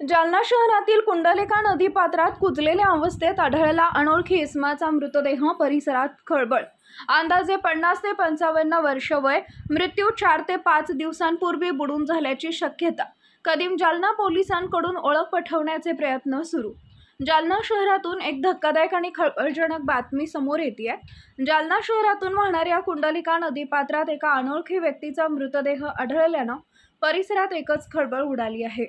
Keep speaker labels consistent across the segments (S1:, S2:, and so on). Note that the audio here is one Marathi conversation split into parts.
S1: जालना शहरातील कुंडलिका नदी पात्रात कुजलेल्या अवस्थेत आढळला अनोळखी इसमाचा मृतदेह, परिसरात खळबळ। अंदाजे 50 ते 55 वर्ष वय, मृत्यू 4 ते 5 दिवसांपूर्वी बुडून झाल्याची शक्यता। कदीम जालना पोलिसांकडून ओळख पटवण्याचे प्रयत्न सुरू। जालना शहरातून एक धक्कादायक आणि खळबळजनक बातमी समोर येते। जालना शहरातून वाहणाऱ्या कुंडलिका नदीपात्रात एका अनोळखी व्यक्तीचा मृतदेह आढळल्यानं परिसरात एकच खळबळ उडाली आहे।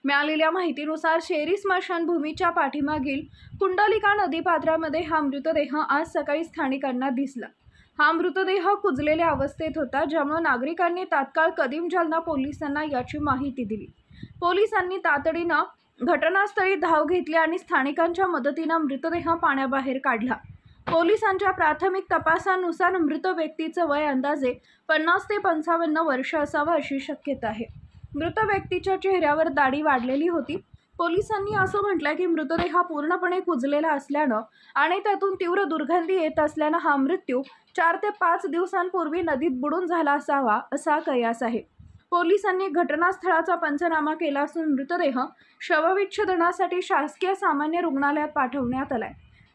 S1: मिळालेल्या माहितीनुसार शेरी स्मशानभूमीच्या पाठीमागील कुंडलिका नदीपात्रामध्ये हा मृतदेह आज सकाळी स्थानिकांना दिसला। हा मृतदेह कुजलेल्या अवस्थेत होता, ज्यामुळे नागरिकांनी तात्काळ कदीम जालना पोलिसांना याची माहिती दिली। पोलिसांनी तातडीनं घटनास्थळी धाव घेतली आणि स्थानिकांच्या मदतीनं मृतदेह पाण्याबाहेर काढला। पोलिसांच्या प्राथमिक तपासानुसार मृत व्यक्तीचं वय अंदाजे 50 ते 55 वर्ष असावं अशी शक्यता आहे। मृत व्यक्तीच्या चेहऱ्यावर दाढी वाढलेली होती। पोलिसांनी असं म्हटलं की मृतदेह पूर्णपणे कुजलेला असल्यानं आणि त्यातून तीव्र दुर्गंधी येत असल्यानं हा मृत्यू 4 ते 5 दिवसांपूर्वी नदीत बुडून झाला असावा असा कयास आहे। पोलिसांनी घटनास्थळाचा पंचनामा केला असून मृतदेह शवविच्छेदनासाठी शासकीय सामान्य रुग्णालयात पाठवण्यात आलाय।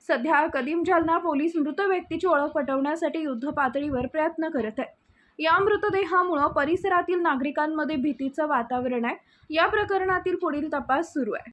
S1: सध्या कदीम जालना पोलीस मृत व्यक्तीची ओळख पटवण्यासाठी युद्धपातळीवर प्रयत्न करत आहेत। या मृतदेहामुळे परिसरातील नागरिकांमध्ये भीतीचं वातावरण आहे। या प्रकरणातील पुढील तपास सुरू आहे।